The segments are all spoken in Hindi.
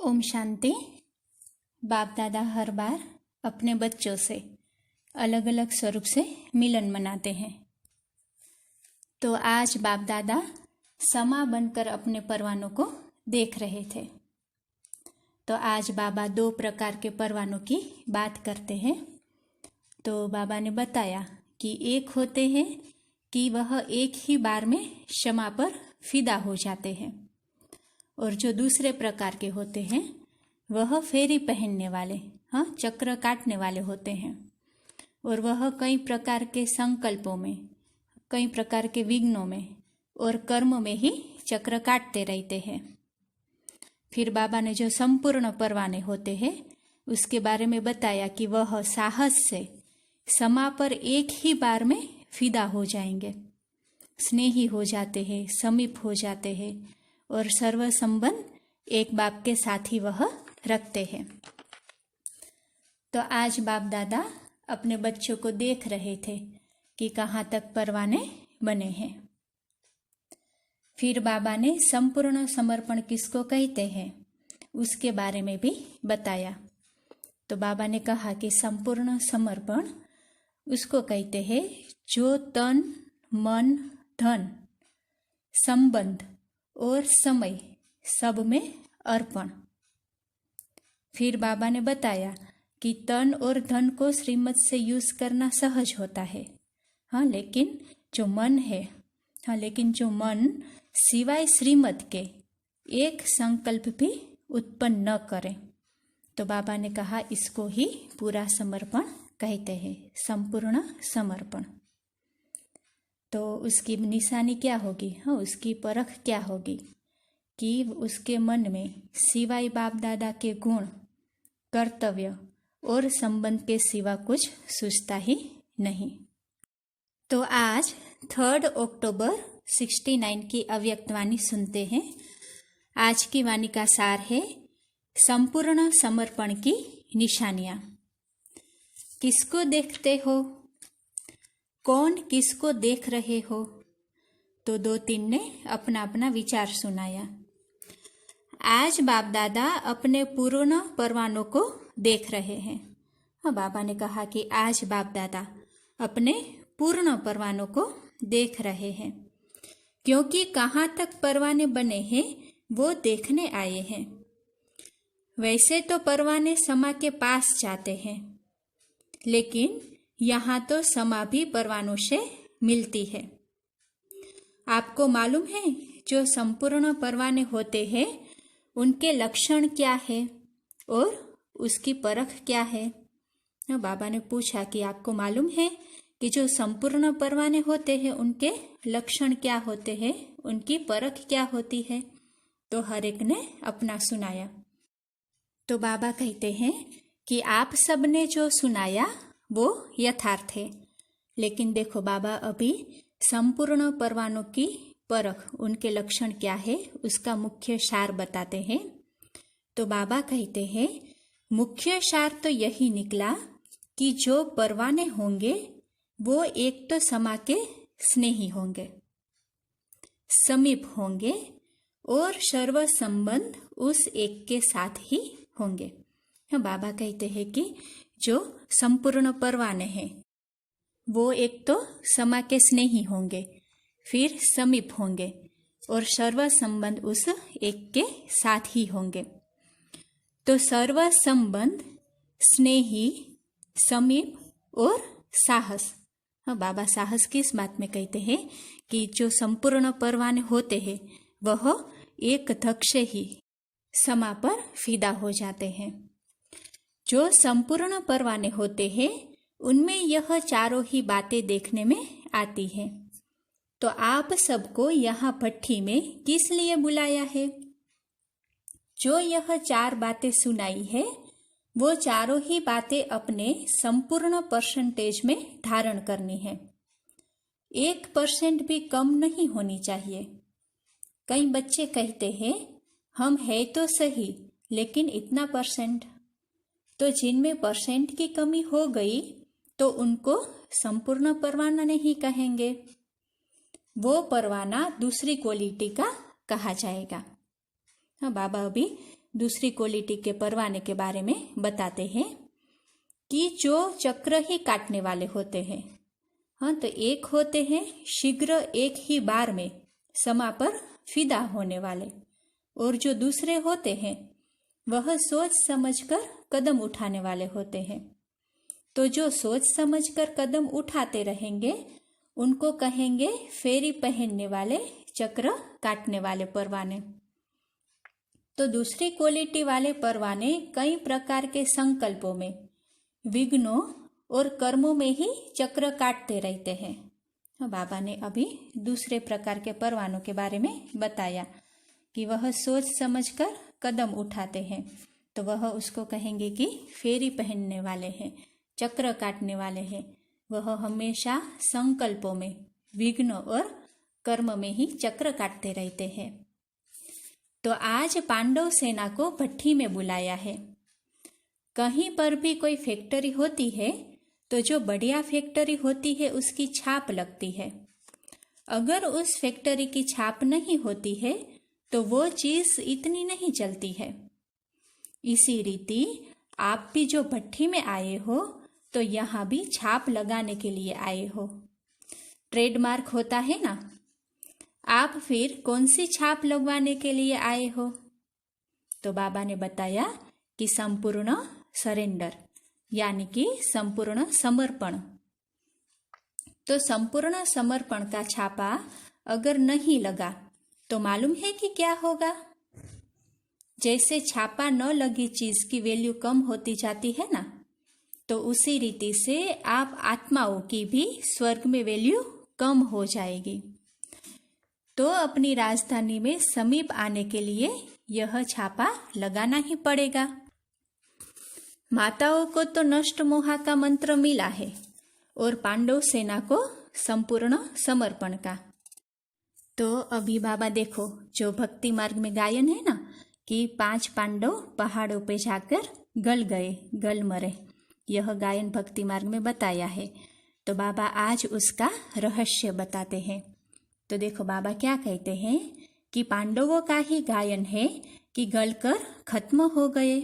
ओम शांति। बाप दादा हर बार अपने बच्चों से अलग अलग स्वरूप से मिलन मनाते हैं। तो आज बाप दादा समा बनकर अपने परवानों को देख रहे थे। तो आज बाबा दो प्रकार के परवानों की बात करते हैं। तो बाबा ने बताया कि एक होते हैं कि वह एक ही बार में क्षमा पर फिदा हो जाते हैं, और जो दूसरे प्रकार के होते हैं वह फेरी पहनने वाले, चक्र काटने वाले होते हैं, और वह कई प्रकार के संकल्पों में, कई प्रकार के विघ्नों में और कर्म में ही चक्र काटते रहते हैं। फिर बाबा ने जो संपूर्ण परवाने होते हैं उसके बारे में बताया कि वह साहस से समा पर एक ही बार में फिदा हो जाएंगे, स्नेही हो जाते हैं, समीप हो जाते हैं और सर्व संबंध एक बाप के साथ ही वह रखते हैं। तो आज बाप दादा अपने बच्चों को देख रहे थे कि कहाँ तक परवाने बने हैं। फिर बाबा ने संपूर्ण समर्पण किसको कहते हैं उसके बारे में भी बताया। तो बाबा ने कहा कि संपूर्ण समर्पण उसको कहते हैं जो तन, मन, धन, संबंध और समय सब में अर्पण। फिर बाबा ने बताया कि तन और धन को श्रीमत से यूज करना सहज होता है, लेकिन जो मन सिवाय श्रीमत के एक संकल्प भी उत्पन्न न करे। तो बाबा ने कहा इसको ही पूरा समर्पण कहते हैं, संपूर्ण समर्पण। तो उसकी निशानी क्या होगी, उसकी परख क्या होगी कि उसके मन में सिवाय बाप दादा के गुण, कर्तव्य और संबंध के सिवा कुछ सूझता ही नहीं। तो आज 3 अक्टूबर 69 की अव्यक्त वाणी सुनते हैं। आज की वाणी का सार है संपूर्ण समर्पण की निशानियां। किसको देखते हो, कौन किसको देख रहे हो? तो 2-3 ने अपना अपना विचार सुनाया। आज बाप दादा अपने पूर्ण परवानों को देख रहे हैं। बाबा ने कहा कि आज बाप दादा अपने पूर्ण परवानों को देख रहे हैं, क्योंकि कहाँ तक परवाने बने हैं वो देखने आए हैं। वैसे तो परवाने समा के पास जाते हैं, लेकिन यहाँ तो समा भी परवानों से मिलती है। आपको मालूम है जो संपूर्ण परवाने होते हैं उनके लक्षण क्या है और उसकी परख क्या है? बाबा ने पूछा कि आपको मालूम है कि जो संपूर्ण परवाने होते हैं उनके लक्षण क्या होते हैं, उनकी परख क्या होती है? तो हर एक ने अपना सुनाया। तो बाबा कहते हैं कि आप सबने जो सुनाया वो यथार्थ है, लेकिन देखो बाबा अभी संपूर्ण परवानों की परख, उनके लक्षण क्या है उसका मुख्य सार बताते हैं। तो बाबा कहते हैं मुख्य सार तो यही निकला कि जो परवाने होंगे वो एक तो समा के स्नेही होंगे, समीप होंगे और सर्व संबंध उस एक के साथ ही होंगे। बाबा कहते हैं कि जो संपूर्ण परवाने हैं वो एक तो समा के स्नेही होंगे, फिर समीप होंगे और सर्व संबंध उस एक के साथ ही होंगे। तो सर्व संबंध, स्नेही, समीप और साहस। बाबा साहस किस बात में कहते हैं कि जो संपूर्ण परवाने होते हैं वह एक धक से ही समा पर फिदा हो जाते हैं। जो संपूर्ण परवाने होते हैं उनमें यह चारों ही बातें देखने में आती हैं। तो आप सबको यहाँ भट्ठी में किस लिए बुलाया है? जो यह 4 बातें सुनाई है वो चारों ही बातें अपने संपूर्ण परसेंटेज में धारण करनी है। 1% भी कम नहीं होनी चाहिए। कई बच्चे कहते हैं हम है तो सही लेकिन इतना %। तो जिनमें % की कमी हो गई तो उनको संपूर्ण परवाना नहीं कहेंगे, वो परवाना दूसरी क्वालिटी का कहा जाएगा। बाबा अभी दूसरी क्वालिटी के परवाने के बारे में बताते हैं कि जो चक्र ही काटने वाले होते हैं। हाँ, तो एक होते हैं शीघ्र एक ही बार में समा पर फिदा होने वाले, और जो दूसरे होते हैं वह सोच समझकर कदम उठाने वाले होते हैं। तो जो सोच समझकर कदम उठाते रहेंगे उनको कहेंगे फेरी पहनने वाले, चक्र काटने वाले परवाने। तो दूसरी क्वालिटी वाले परवाने कई प्रकार के संकल्पों में, विघ्नों और कर्मों में ही चक्र काटते रहते हैं। बाबा ने अभी दूसरे प्रकार के परवानों के बारे में बताया कि वह सोच समझकर कदम उठाते हैं, तो वह उसको कहेंगे कि फेरी पहनने वाले हैं, चक्र काटने वाले हैं। वह हमेशा संकल्पों में, विघ्न और कर्म में ही चक्र काटते रहते हैं। तो आज पांडव सेना को भट्ठी में बुलाया है। कहीं पर भी कोई फैक्ट्री होती है तो जो बढ़िया फैक्ट्री होती है उसकी छाप लगती है। अगर उस फैक्ट्री की छाप नहीं होती है तो वो चीज इतनी नहीं चलती है। इसी रीति आप भी जो भट्ठी में आए हो तो यहाँ भी छाप लगाने के लिए आए हो। ट्रेडमार्क होता है ना, आप फिर कौन सी छाप लगवाने के लिए आए हो? तो बाबा ने बताया कि संपूर्ण सरेंडर, यानी कि संपूर्ण समर्पण। तो संपूर्ण समर्पण का छापा अगर नहीं लगा तो मालूम है कि क्या होगा? जैसे छापा न लगी चीज की वैल्यू कम होती जाती है ना, तो उसी रीति से आप आत्माओं की भी स्वर्ग में वैल्यू कम हो जाएगी। तो अपनी राजधानी में समीप आने के लिए यह छापा लगाना ही पड़ेगा। माताओं को तो नष्ट मोहा का मंत्र मिला है और पांडव सेना को संपूर्ण समर्पण का। तो अभी बाबा देखो, जो भक्ति मार्ग में गायन है ना कि 5 पांडव पहाड़ों पे जाकर गल गए, गल मरे, यह गायन भक्ति मार्ग में बताया है। तो बाबा आज उसका रहस्य बताते हैं। तो देखो बाबा क्या कहते हैं कि पांडवों का ही गायन है कि गलकर खत्म हो गए,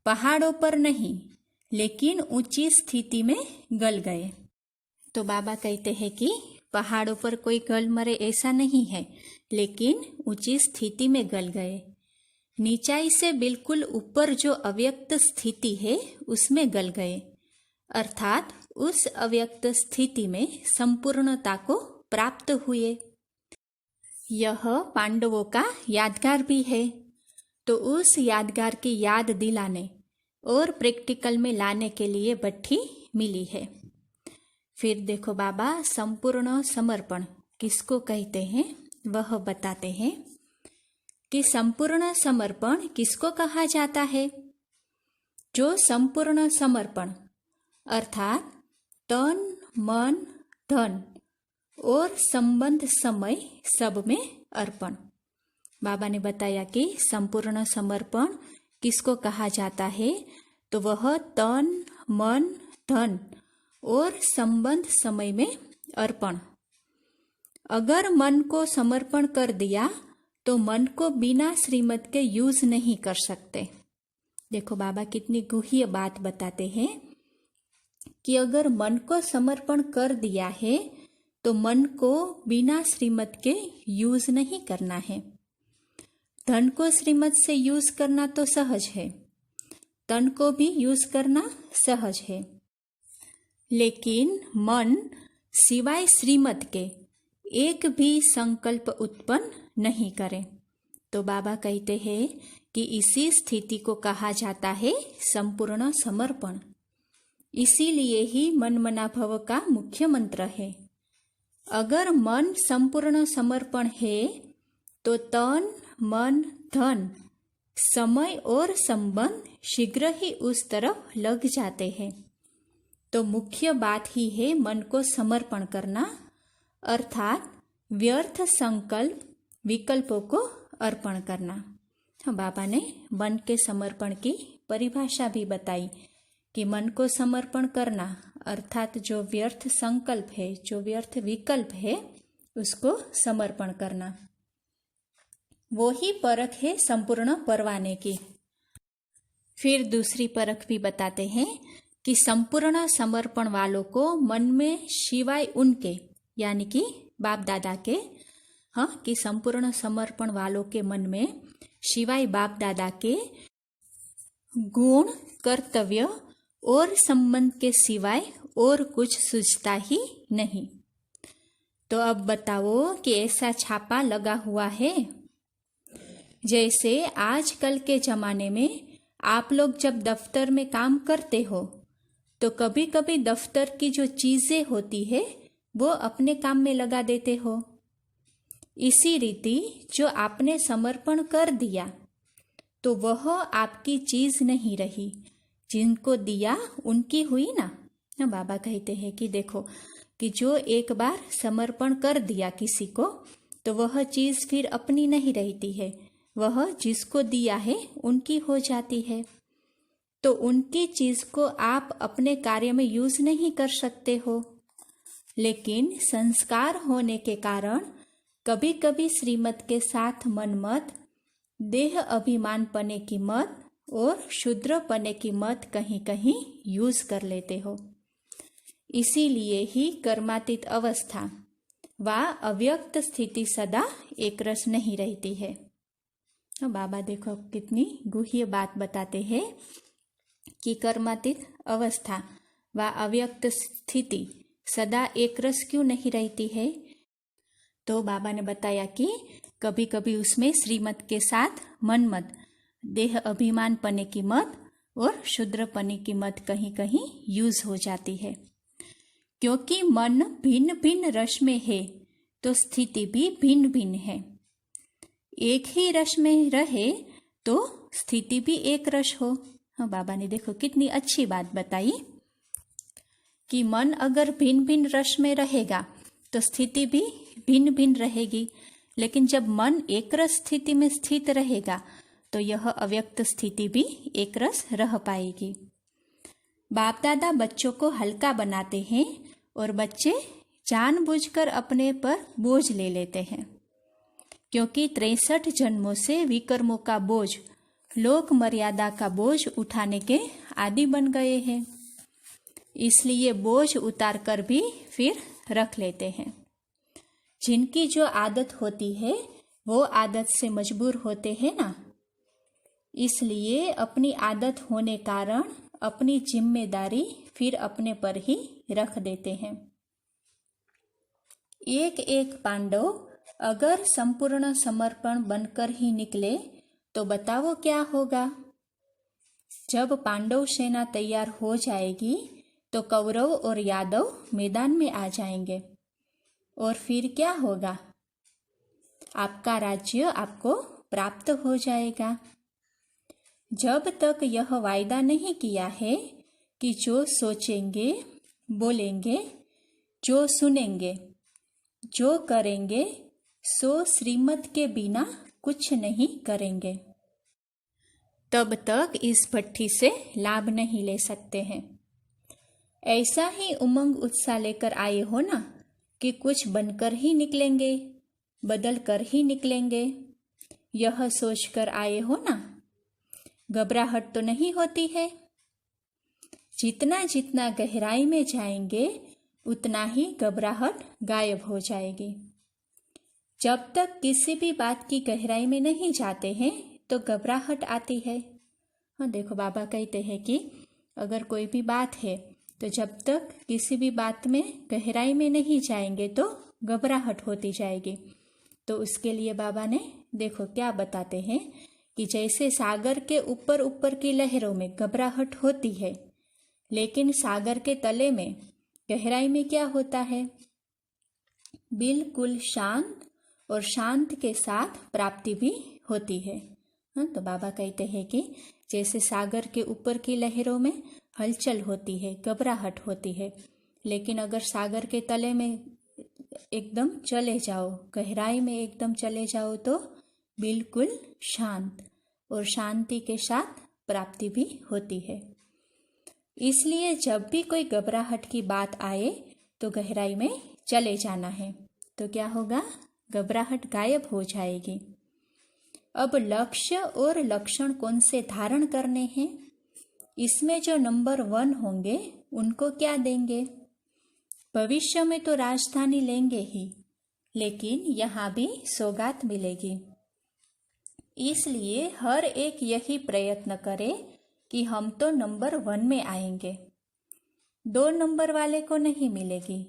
पहाड़ों पर नहीं लेकिन ऊंची स्थिति में गल गए। तो बाबा कहते हैं कि पहाड़ों पर कोई गल मरे ऐसा नहीं है, लेकिन ऊंची स्थिति में गल गए। नीचाई से बिल्कुल ऊपर जो अव्यक्त स्थिति है उसमें गल गए, अर्थात उस अव्यक्त स्थिति में संपूर्णता को प्राप्त हुए। यह पांडवों का यादगार भी है। तो उस यादगार की याद दिलाने और प्रैक्टिकल में लाने के लिए भट्ठी मिली है। फिर देखो बाबा संपूर्ण समर्पण किसको कहते हैं वह बताते हैं कि संपूर्ण समर्पण किसको कहा जाता है? जो संपूर्ण समर्पण अर्थात तन, मन, धन और संबंध, समय सब में अर्पण। बाबा ने बताया कि संपूर्ण समर्पण किसको कहा जाता है? तो वह तन, मन, धन और संबंध, समय में अर्पण। अगर मन को समर्पण कर दिया तो मन को बिना श्रीमत के यूज नहीं कर सकते। देखो बाबा कितनी गूढ़ बात बताते हैं कि अगर मन को समर्पण कर दिया है तो मन को बिना श्रीमत के यूज नहीं करना है। धन को श्रीमत से यूज करना तो सहज है, तन को भी यूज करना सहज है, लेकिन मन सिवाय श्रीमत के एक भी संकल्प उत्पन्न नहीं करे। तो बाबा कहते हैं कि इसी स्थिति को कहा जाता है संपूर्ण समर्पण। इसीलिए ही मन मना भव का मुख्य मंत्र है। अगर मन संपूर्ण समर्पण है तो तन, मन, धन, समय और संबंध शीघ्र ही उस तरफ लग जाते हैं। तो मुख्य बात ही है मन को समर्पण करना, अर्थात व्यर्थ संकल्प विकल्पों को अर्पण करना। बाबा ने मन के समर्पण की परिभाषा भी बताई कि मन को समर्पण करना अर्थात जो व्यर्थ संकल्प है, जो व्यर्थ विकल्प है, उसको समर्पण करना। वो ही परख है संपूर्ण परवाने की। फिर दूसरी परख भी बताते हैं कि संपूर्ण समर्पण वालों को मन में शिवाय उनके यानी कि बाप दादा के, हाँ, कि संपूर्ण समर्पण वालों के मन में शिवाय बाप दादा के गुण, कर्तव्य और संबंध के सिवाय और कुछ सूझता ही नहीं। तो अब बताओ कि ऐसा छापा लगा हुआ है। जैसे आजकल के जमाने में आप लोग जब दफ्तर में काम करते हो तो कभी कभी दफ्तर की जो चीजें होती है वो अपने काम में लगा देते हो। इसी रीति जो आपने समर्पण कर दिया तो वह आपकी चीज नहीं रही, जिनको दिया उनकी हुई ना। बाबा कहते हैं कि देखो कि जो एक बार समर्पण कर दिया किसी को तो वह चीज फिर अपनी नहीं रहती है, वह जिसको दिया है उनकी हो जाती है। तो उनकी चीज को आप अपने कार्य में यूज नहीं कर सकते हो, लेकिन संस्कार होने के कारण कभी कभी श्रीमत के साथ मनमत, देह अभिमान पने की मत और शूद्र पने की मत कहीं कहीं यूज कर लेते हो। इसीलिए ही कर्मातीत अवस्था व अव्यक्त स्थिति सदा एक रस नहीं रहती है। तो बाबा देखो कितनी गुह्य बात बताते हैं कि कर्मातीत अवस्था व अव्यक्त स्थिति सदा एक रस क्यों नहीं रहती है। तो बाबा ने बताया कि कभी कभी उसमें श्रीमत के साथ मनमत, देह अभिमान पने की मत और शूद्र पने की मत कहीं कहीं यूज हो जाती है। क्योंकि मन भिन्न भिन्न रस में है तो स्थिति भी भिन्न भिन्न है। एक ही रस में रहे तो स्थिति भी एक रस हो। हाँ, बाबा ने देखो कितनी अच्छी बात बताई कि मन अगर भिन्न भिन्न रस में रहेगा तो स्थिति भी भिन्न भिन्न रहेगी, लेकिन जब मन एक रस स्थिति में स्थित रहेगा तो यह अव्यक्त स्थिति भी एक रस रह पाएगी। बाप दादा बच्चों को हल्का बनाते हैं और बच्चे जानबूझकर अपने पर बोझ ले लेते हैं, क्योंकि 63 जन्मों से विकर्मों का बोझ, लोक मर्यादा का बोझ उठाने के आदी बन गए हैं। इसलिए बोझ उतार कर भी फिर रख लेते हैं। जिनकी जो आदत होती है वो आदत से मजबूर होते हैं ना, इसलिए अपनी आदत होने कारण अपनी जिम्मेदारी फिर अपने पर ही रख देते हैं। एक एक पांडव अगर संपूर्ण समर्पण बनकर ही निकले तो बताओ क्या होगा। जब पांडव सेना तैयार हो जाएगी तो कौरव और यादव मैदान में आ जाएंगे और फिर क्या होगा, आपका राज्य आपको प्राप्त हो जाएगा। जब तक यह वायदा नहीं किया है कि जो सोचेंगे, बोलेंगे, जो सुनेंगे, जो करेंगे सो श्रीमत के बिना कुछ नहीं करेंगे, तब तक इस भट्ठी से लाभ नहीं ले सकते हैं। ऐसा ही उमंग उत्साह लेकर आए हो ना कि कुछ बनकर ही निकलेंगे, बदल कर ही निकलेंगे, यह सोचकर आए हो ना, घबराहट तो नहीं होती है। जितना जितना गहराई में जाएंगे उतना ही घबराहट गायब हो जाएगी। जब तक किसी भी बात की गहराई में नहीं जाते हैं तो घबराहट आती है। हाँ, देखो बाबा कहते हैं कि अगर कोई भी बात है तो जब तक किसी भी बात में गहराई में नहीं जाएंगे तो घबराहट होती जाएगी। तो उसके लिए बाबा ने देखो क्या बताते हैं कि जैसे सागर के ऊपर ऊपर की लहरों में घबराहट होती है, लेकिन सागर के तले में गहराई में क्या होता है, बिल्कुल शांत, और शांत के साथ प्राप्ति भी होती है। तो बाबा कहते हैं कि जैसे सागर के ऊपर की लहरों में हलचल होती है, घबराहट होती है, लेकिन अगर सागर के तले में एकदम चले जाओ, गहराई में एकदम चले जाओ तो बिल्कुल शांत, और शांति के साथ प्राप्ति भी होती है। इसलिए जब भी कोई घबराहट की बात आए तो गहराई में चले जाना है, तो क्या होगा, घबराहट गायब हो जाएगी। अब लक्ष्य और लक्षण कौन से धारण करने हैं, इसमें जो नंबर 1 होंगे उनको क्या देंगे। भविष्य में तो राजधानी लेंगे ही, लेकिन यहाँ भी सौगात मिलेगी। इसलिए हर एक यही प्रयत्न करे कि हम तो नंबर 1 में आएंगे, 2 नंबर वाले को नहीं मिलेगी।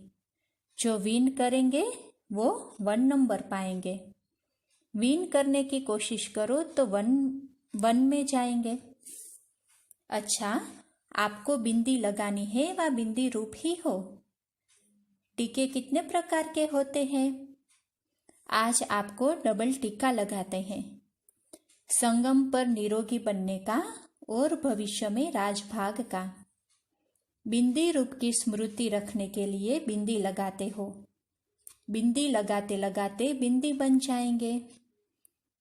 जो विन करेंगे वो 1 नंबर पाएंगे। विन करने की कोशिश करो तो 1 में जाएंगे। अच्छा, आपको बिंदी लगानी है व बिंदी रूप ही हो। टीके कितने प्रकार के होते हैं? आज आपको डबल टीका लगाते हैं। संगम पर निरोगी बनने का और भविष्य में राजभाग का। बिंदी रूप की स्मृति रखने के लिए बिंदी लगाते हो। बिंदी लगाते लगाते बिंदी बन जाएंगे।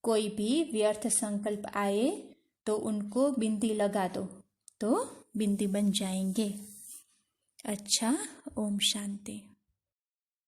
कोई भी व्यर्थ संकल्प आए तो उनको बिंदी लगा दो तो बिंदी बन जाएंगे। अच्छा, ओम शांति।